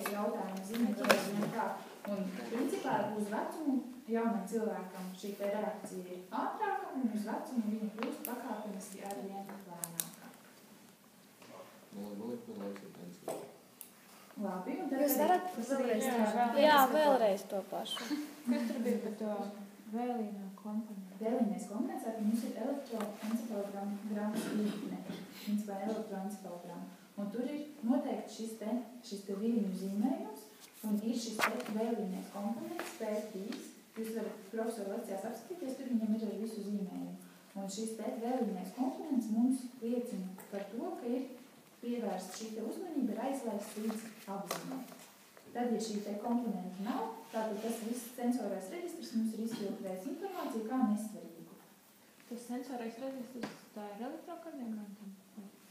konkrēts jautājums, zināt, kā. Un principā uz vecumu jaunam cilvēkam šī te reakcija ir ātrāka, un uz vecumu viņa kļūst pakāpeniski ar vien lēnākā. Labi, un tad... Jūs varat vēlreiz to pašu. Kas tur bija par to vēlīnā komponentu? Vēlīnais komponents, arī mums ir elektroencefalogrammas līkne, principā elektroencefalogramma. Un tur ir noteikti šis te viļņu zīmējums, un ir šis te vēlīnais komponents, P3. Jūs varat profesoru lekcijās apskatīties, tur viņam ir ar visu zīmējumu. Un šis te vēlīnais komponents mums liecina par to, ka ir pievērsta šī te uzmanība, ir aizlaists līdz apziņai. Tad, ja šī te komponenta nav, tātad tas viss sensorais reģistrs mums ir izfiltrējis informāciju kā nesvarīgu. Tas sensorais reģistrs, tā ir elektrokardiogram?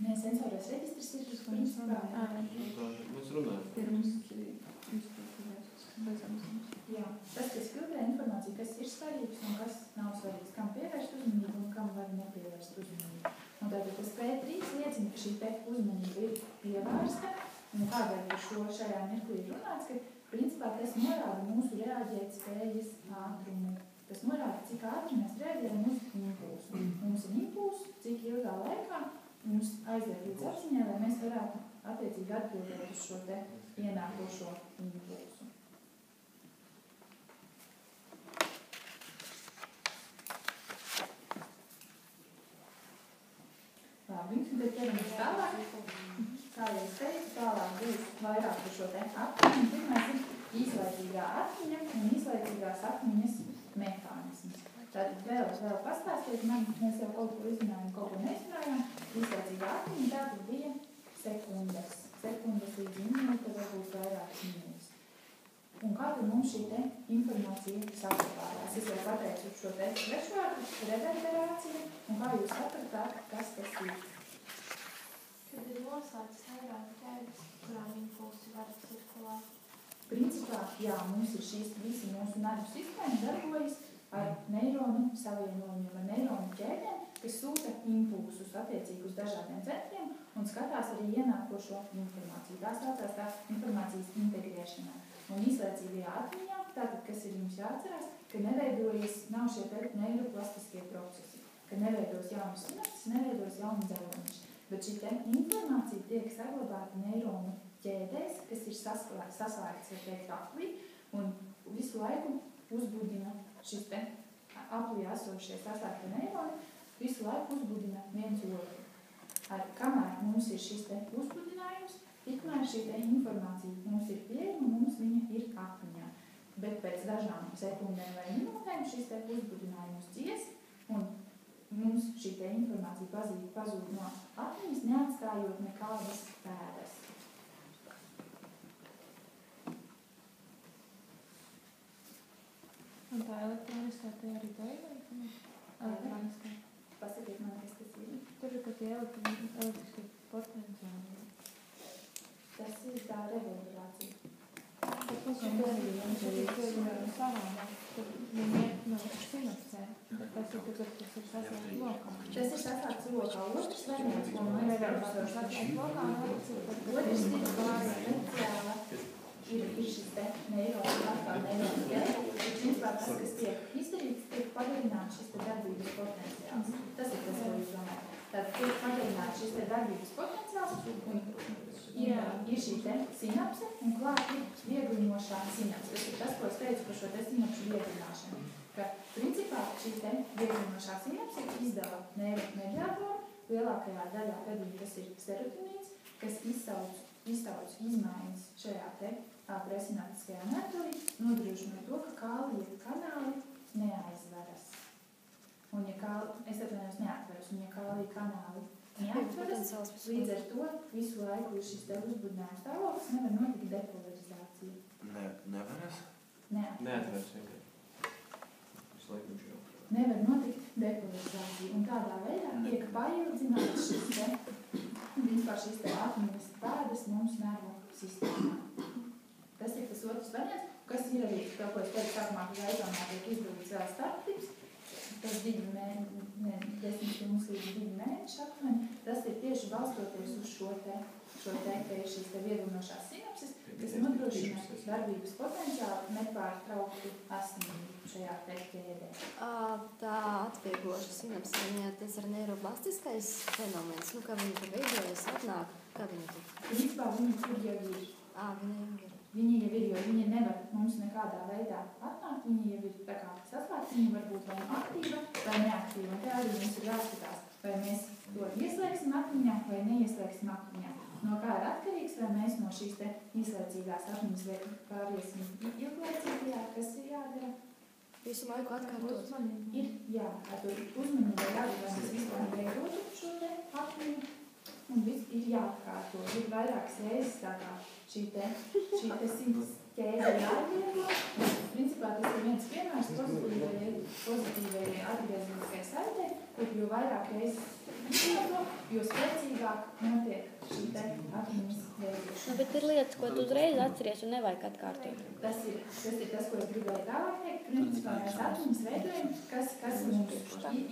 Nē, sensorais reģistrs ir uz principā. Mēs runājam. Pirms izfiltrējās bezapziņas. Jā, tas, kas filtrē informāciju, kas ir svarīgs un kas nav svarīgs, kam pievērst uzmanību un kam var nepievērst uzmanību. Un tātad tas P3 liecina, ka šī te uzmanība ir pievērsta, un kādēļ par šajā mirklī ir runāts, ka principā tas norāda mūsu reaģēt spējas ātrumu. Tas norāda, cik ātri mēs reaģējam uz impulsu. Mums ir impulsu, cik ilgā laikā mums aiziet līdz apziņai, lai mēs varētu attiecīgi atbildēt uz šo te ienākošo impulsu. Labi, tad ķeramies tālāk. Kā jau es teicu, tālāk būs vairāk par šo te atmiņu. Pirmais ir īslaicīgā atmiņa un īslaicīgās atmiņas mehānisms. Tātad vēl pastāstiet man, mēs jau kaut ko izrunājām, kaut ko neizrunājām. Īslaicīgā atmiņa tātad bija sekundes līdz minūte, varbūt vairākas minūtes. Un kā tad mums šī te informācija saglabājās? Es jau pateicu šo te svešvārdu, reverberācija, un kā jūs sapratāt, kas tas ir? Kad ir noslēgts neironu ķēdes, kurām impulsi var cirkulēt? Principā, jā, mums ir šīs visi mūsu nervu sistēma darbojas ar neironu savienojumiem, ar neironu ķēdēm, kas sūta impulsus attiecīgi uz dažādiem centriem un skatās arī ienākošo informāciju. Tā saucās tā informācijas integrēšanā. Un īslaicīgajā atmiņā, tātad, kas ir jums jāatcerās, ka nav šie neiroplastiskie procesi, ka neveidos jaunas sinapses, neveidos jaunas dzeloņas. Bet šī informācija tiek saglabāta neironu ķēdēs, kas ir saslēgts, vai teikt, aplī, un visu laiku uzbudina šis te aplī esošie saslēgti neironi, visu laiku uzbudina viens otru. Kamēr mums ir šis te uzbudinājums, tikmēr šī te informācija mums ir pieejama, mums viņa ir atmiņā. Bet pēc dažām sekundēm vai minūtēm šis te uzbudinājums cies, un mums šī te informācija pazūd no atmiņas, neatstājot nekādas pēdas. Un tā elektroniskā te arī tā ir? Elektroniskā. Pasakiet man, kas tas ir? Tur ir, ka tie elektriskie potenciāli. Tas ir tā reverberācija. Tas ir savādāk, kad viņi iet no sinapsē. Tas ir, kad tas ir saslēgts lokā. Tas ir saslēgts lokā. Otrs variants, ko man saslēgts lokā, otrs ir potenciāla. Ir šis te neironu, atkal neironu ķēde. Principā tas, kas tiek izdarīts, tiek pagarināts šis te darbības potenciāls. Tas ir tas, ko jūs domājat. Tātad tiek pagarināts šis te darbības potenciāls un ir šī te sinapse un klāt ir vieglinošā sinapse. Tas ir tas, ko es teicu par šo te sinapšu vieglināšanu. Ka principā šī te vieglinošā sinapse izdala neiromediātoru, lielākajā daļā gadījumā tas ir serotonīns, kas izsauc izmaiņas šajā te presinaptiskajā nervī, nodrošinot to, ka kālija kanāli neaizveras. Un ja neatveras, un ja kālija kanāli neatveras, līdz ar to visu laiku ir šis te uzbudinājums stāvoklis, nevar notikt depolarizācija. Nevaras? Neatveras. Visu laiku viņš jau. Nevar notikt depolarizācija. Un tādā veidā tiek paildzināts šis te atmiņas pēdas mums nervu sistēmā. Tas ir tas otrs variants, kas ir arī, to, ko es teicu sākumā, ka gaidāmā tiek izdarīts vēl starptips, tas 10 stundas līdz 2 mēneši aptuveni, tas ir tieši balstoties uz šo te, ka ir šīs te vieglinošās sinapses, kas nodrošina nodrošina darbības potenciāli nepārtrauktu esamību šajā te ķēdē. Tā atviegloša sinapse, tas ir neiroplastiskais fenomens, kā viņi tur veidojas, atnāk, kā viņi tur? Principā viņi tur jau ir. Viņi jau ir, jo viņi nevar mums nekādā veidā atnākt, viņi jau ir tā kā saslēgti, viņi var būt vai aktīva vai neaktīva. Un te arī mums ir jāskatās, vai mēs to ieslēgsim atmiņā vai neieslēgsim atmiņā. No kā ir atkarīgs, vai mēs no šīs te īslaicīgās atmiņas pāriesim ilglaicīgajā, kas ir jādara? Visu laiku atkārtot. Ir jāatkārtot uzmanībai jādara, lai mēs vispār veidotu šo te atmiņu. Un viss ir jāatkārto. Ir vairākas reizes tā kā šī te simts ķēde jāatvieglo. Principā tas ir viens piemērs pozitīvai atgriezeniskai saitei, kur jo vairāk reizes izmanto, jo spēcīgāk notiek šī te atmiņas veidošana. Bet ir lietas, ko tu uzreiz atceries un nevajag atkārtot. Tas ir tas, ko es gribēju tālāk teikt. Principā mēs atmiņas veidojam, kas mums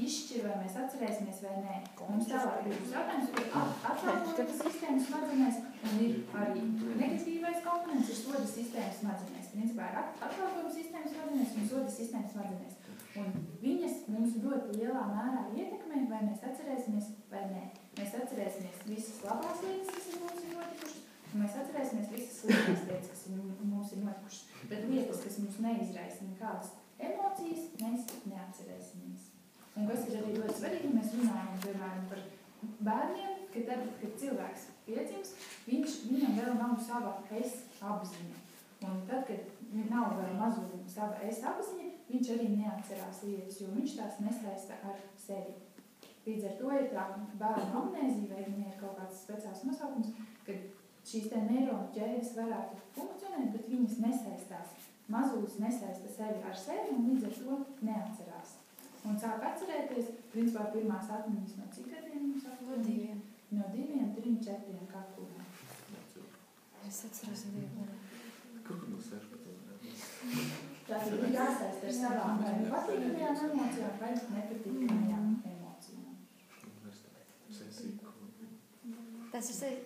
izšķir, vai mēs atcerēsimies vai nē. Mums tālāk ir jautājums, kur atkārtotas sistēmas smadzenēs, un ir arī negatīvais komponents, ir soda sistēmas smadzenēs. Principā ir atkārtotas sistēmas smadzenēs un soda sistēmas smadzenēs. Un viņas mums ļoti lielā mērā ietekmē, vai mēs atcerēsimies vai nē. Mēs atcerēsimies visas labās lietas, kas mums ir notikušas, un mēs atcerēsimies visas sliktās lietas, kas mums ir notikušas. Bet lietas, kas mums neizraisa nekādas emocijas, mēs neatcerēsimies. Un kas ir arī ļoti svarīgi, mēs runājam, piemēram, par bērniem, ka tad, kad cilvēks piedzimst, viņam vēl nav sava es apziņa. Un tad, kad nav vēl mazuļa sava es apziņa, viņš arī neatcerās lietas, jo viņš tās nesaista ar sevi. Līdz ar to ir tā bērnu amnēzija, vai viņai ir kaut kāds speciāls nosaukums, kad šīs te neironu ķēdes varētu funkcionēt, bet viņas nesaistās. Mazulis nesaista sevi ar sevi un līdz ar to neatcerās. Un sāk atcerēties, principā pirmās atmiņas no cik gadiem mums sāk? No 2. No 2, 3, 4 katru. Es atceros 2. Kur no 16? Tātad ir jāsaist ar savām vai patīkamajām emocijām vai nepatīkamajām emocijām. Tas ir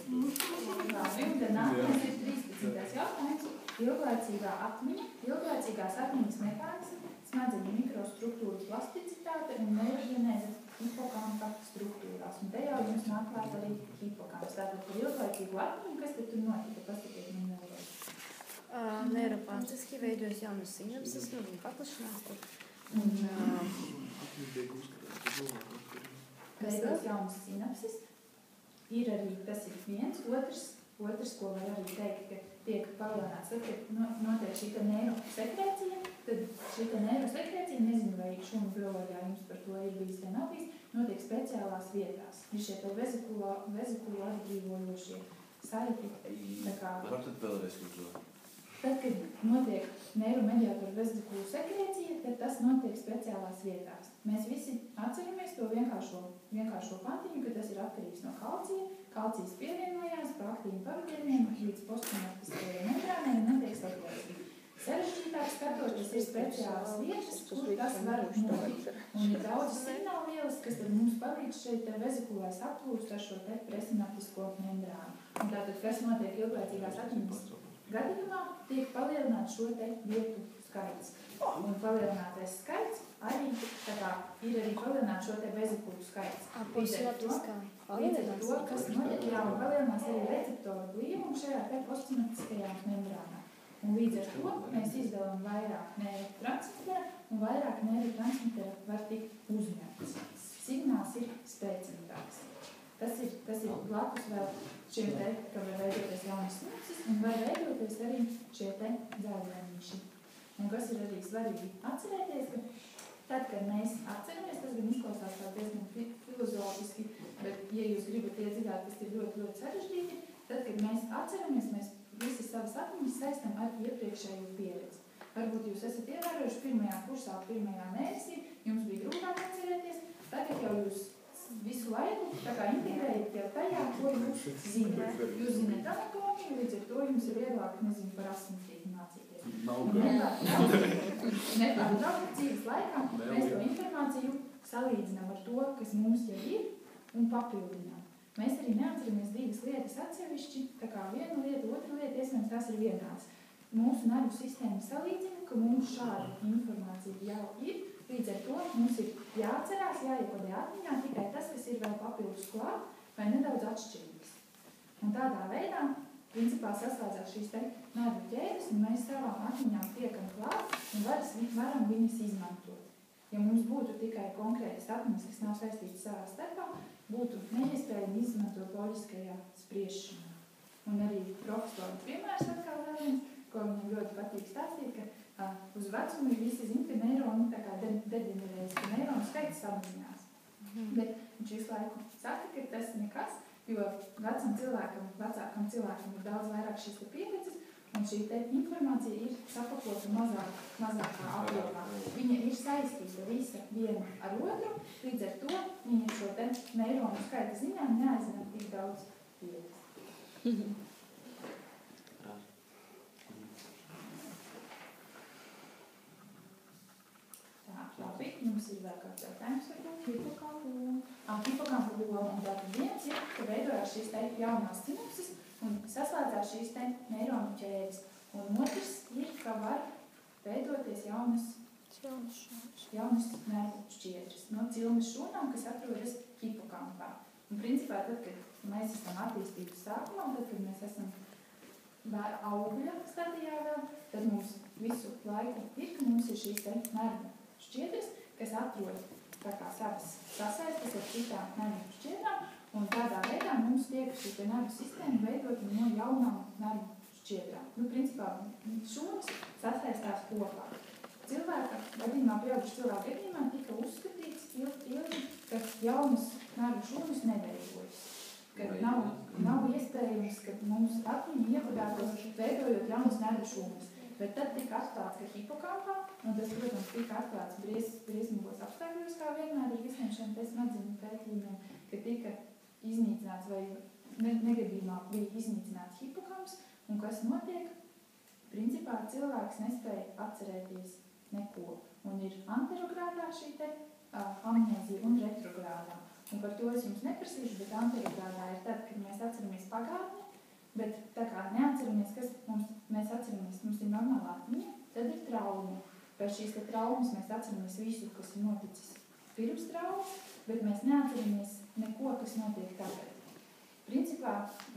Un tad nākamais ir 13. jautājums. Ilglaicīgā atmiņa, ilglaicīgās atmiņas mehānismi, smadzeņu mikrostruktūru plasticitāte un neiroģenēze hipokampa struktūrās. Un te jau jums nāk klāt arī hipokamps. Tātad par ilglaicīgu atmiņu, kas tad tur notika? Pasakiet man nevēlos. Neiroplastiski veidojas jaunas sinapses, viņa paplašinās tur. Veidos jaunas sinapses. Ir arī, tas ir viens, otrs, ko var arī teikt, ka tiek palielināts. Tad, kad notiek šī neirosekrēcija, tad šī neirosekrēcija, nezinu, vai šūnu bioloģijā jums par to ir bijis vai nav bijis, notiek speciālās vietās. Ir šie vezikulu atbrīvojošie saiti. Varbūt tad vēlreiz lūdzu. Tad, kad notiek neiromediātoru vezikulu sekrēcija, tad tas notiek speciālās vietās. Mēs visi atceramies to vienkāršo kvantiņu, ka tas ir atkarīgs no kalcija. Kalcijs pievienojās pa aktīvu pavadieniem līdz postsinaptiskajai membrānai un notiek sekrēcija. Sarežģītāk skatoties ir speciālas vietas, kur tas var notikt. Un ir daudz signālvielas, kas tad mums palīdz šeit vezikulai saplūst ar šo te presinaptisko membrānu. Un tātad, kas notiek ilglaicīgās atmiņas gadījumā, tiek palielināts šo te vietu skaits. Un palielinātais skaits arī ir arī palielināts šo te vezikulu skaits. Līdz ar to, kas notiek, un palielinās arī receptoru blīvumu šajā te postsinaptiskajā membrānā. Un līdz ar to mēs izdalām vairāk neirotransmitera un vairāk neirotransmitera var tikt uzņemts. Signāls ir spēcīgāks. Tas ir blakus vēl šiem te, ka var veidoties jaunas sinapses un var veidoties arī šie te dzēļainīši. Un kas ir arī svarīgi atcerēties, ka tad, kad mēs atceramies, tas gan izklausās tā diezgan filozofiski, bet, ja jūs gribat iedziļāt, tas ir ļoti, ļoti sarežģīti, tad, kad mēs atceramies, mēs visas savas atmiņas saistam ar iepriekšējo pieredzi. Varbūt jūs esat ievērojuši pirmajā kursā, pirmajā mēnesī, jums bija grūtāk atcerēties, tagad jau jūs visu laiku integrējat jau tajā, ko jūs zināt. Jūs zināt anatomiju, līdz ar to jums ir vieglāk, nezinu, par asinsrīti mācīties. Nepārtraukti dzīves laikā mēs to informāciju salīdzinām ar to, kas mums jau ir, un papildinām. mēs arī neatceramies divas lietas atsevišķi, tā kā viena lieta, otra lieta, iespējams, tās ir vienāds. Mūsu nervu sistēma salīdzina, ka mums šāda informācija jau ir, līdz ar to mums ir jāatcerās, jāiekodē atmiņā tikai tas, kas ir vēl papildus klāt vai nedaudz atšķirīgs. Un tādā veidā, principā, saslēdzās šīs te nervu ķēdes, un mēs savām atmiņām tiekam klāt un varam viņas izmantot. Ja mums būtu tikai konkrētas atmiņas, kas nav saistītas savā starpā, būtu neiespējami izmantot loģiskajā spriešanā. Un arī profesora piemērs atkal vēl viens, ko viņam ļoti patīk stāstīt, ka uz vecumu visi zina, ka neironi tā kā deģenerējas, ka neironu skaits samazinās. Bet viņš visu laiku saka, ka tas nekas, jo vecākam cilvēkam ir daudz vairāk šīs te pieredzes, un šī te informācija ir sapakota mazākā apjomā. Viņa ir saistīta visa viena ar otru, līdz ar to viņa šo te neironu skaita ziņā neaizņem tik daudz vietas. Labi, mums ir vēl kāds jautājums varbūt. Hipokampu loma. Un tātad viens ir, ka veidojās šīs te jaunās sinapses un saslēdzās šīs te neironu ķēdes. Un otrs ir, ka var veidoties jaunas nervu šķiedras no cilmes šūnām, kas atrodas hipokampā. Un principā tad, kad mēs esam attīstības sākumā, tad, kad mēs esam augļa stadijā vēl, tad mums visu laiku ir, ka mums ir šīs te nervu šķiedras, kas atrod tā kā savas sasaistes ar citām nervu šķiedrām, un tādā veidā mums tiek šī te nervu sistēma veidota no jaunām nervu šķiedrām. Principā šūnas sasaistās kopā. Cilvēka gadījumā, pieauguši cilvēku gadījumā, tika uzskatīts ilgi, ka jaunas nervu šūnas neveidojas. Ka nav iespējams, ka mums atmiņa iekodētos veidojot jaunas nervu šūnas. Bet tad tika atklāts, ka hipokāmpā, un tas, protams, tika atklāts briesmīgos apstākļos, kā vienmēr ar visiem šiem smadzeņu pētījumiem, ka tika iznīcināts vai negadījumā bija iznīcināts hipokāmps, un kas notiek? Principā cilvēks nespēja atcerēties neko, un ir anterogrādā šī te amnēzija un retrogrādā. Un par to es jums neprasīšu, bet anterogrādā ir tad, kad mēs atceramies pagātni, bet tā kā neatceramies, kas mēs atceramies, mums ir normāla atmiņa, tad ir trauma. Pēc šīs te traumas mēs atceramies visu, kas ir noticis pirms traumas, bet mēs neatceramies neko, kas notiek tagad. Principā,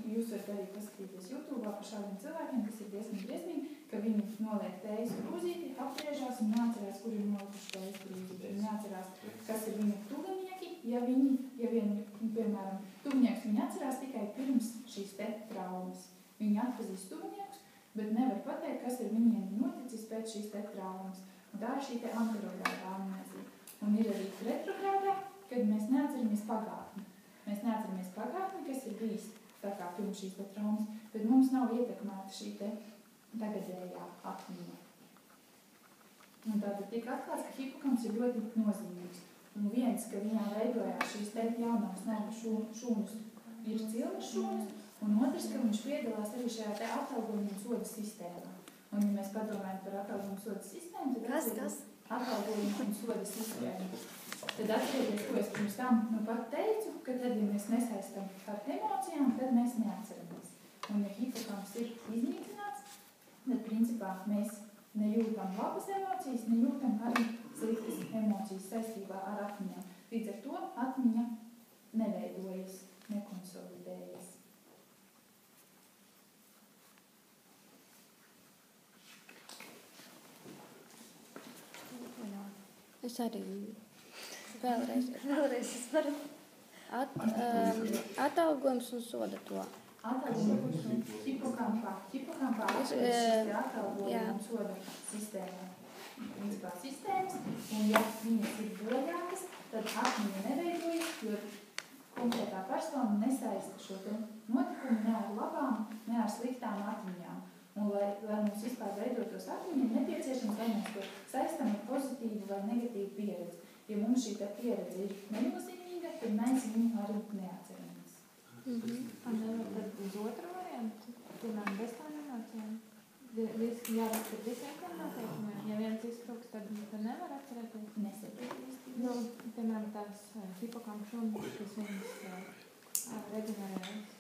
jūs varat arī paskatīties YouTube'ā par šādiem cilvēkiem, kas ir diezgan briesmīgi, ka viņi noliek tējas krūzīti, apgriežās un neatcerās, kur ir nolikuši tējas krūzīti. Viņi neatcerās, kas ir viņu tuvinieki, ja piemēram, tuvinieks viņi atcerās tikai pirms šīs te traumas. Viņi atpazīst tuviniekus, bet nevar pateikt, kas ir viņiem noticis pēc šīs te traumas. Un tā ir šī te anterogrādā amnēzija. Un ir arī retrogrādā, kad mēs neatceramies pagātni. Mēs neatceramies pagātni, kas ir bijis tā kā pirms šīs te traumas, bet mums nav ietekmēta šī te tagadējā atmiņa. Un tātad tika atklāts, ka hipokamps ir ļoti nozīmīgs. Un viens, ka viņā veidojās šīs te jaunās nervu šūnas, ir cilmes šūnas, un otrs, ka viņš piedalās arī šajā te atalgojuma un soda sistēmā. Un, ja mēs padomājam par atalgojuma un soda sistēmu, tad Kas? Atalgojuma un soda sistēmu. Tad atcerieties, ko es pirms tam pat teicu, ka tad, ja mēs nesaistam ar emocijām, tad mēs neatceramies. Un, ja hipokamps ir iznīcināts, tad, principā, mēs nejūtam labas emocijas, nejūtam arī sliktas emocijas saistībā ar atmiņām. Līdz ar to atmiņa neveidojas, nekonsolidējas. Es arī vēlreiz Es varu. Atalgojums un soda to. Atalgojums un hipokampā. Hipokampā ir atalgojuma un soda sistēma. Principā sistēmas, un ja viņas ir bojātas, tad atmiņa neveidojas, jo konkrētā persona nesaista šo te notikumu ne ar labām, ne ar sliktām atmiņām. Un, lai mums vispār veidotos atmiņa, ir nepieciešams, lai mēs to saistam ar pozitīvu vai negatīvu pieredzi. Ja mums šī pieredze ir nenozīmīga, tad mēs viņu arī neatceramies. Un nevar tad uz otru variantu, piemēram, bez tām emocijām? Jābūt par visiem tiem noteikumiem. Ja viens iztrūks, tad nevar atcerēties. Nesaprotīs. Piemēram, tās hipokampu šūnas, kas viņas Reģenerējums.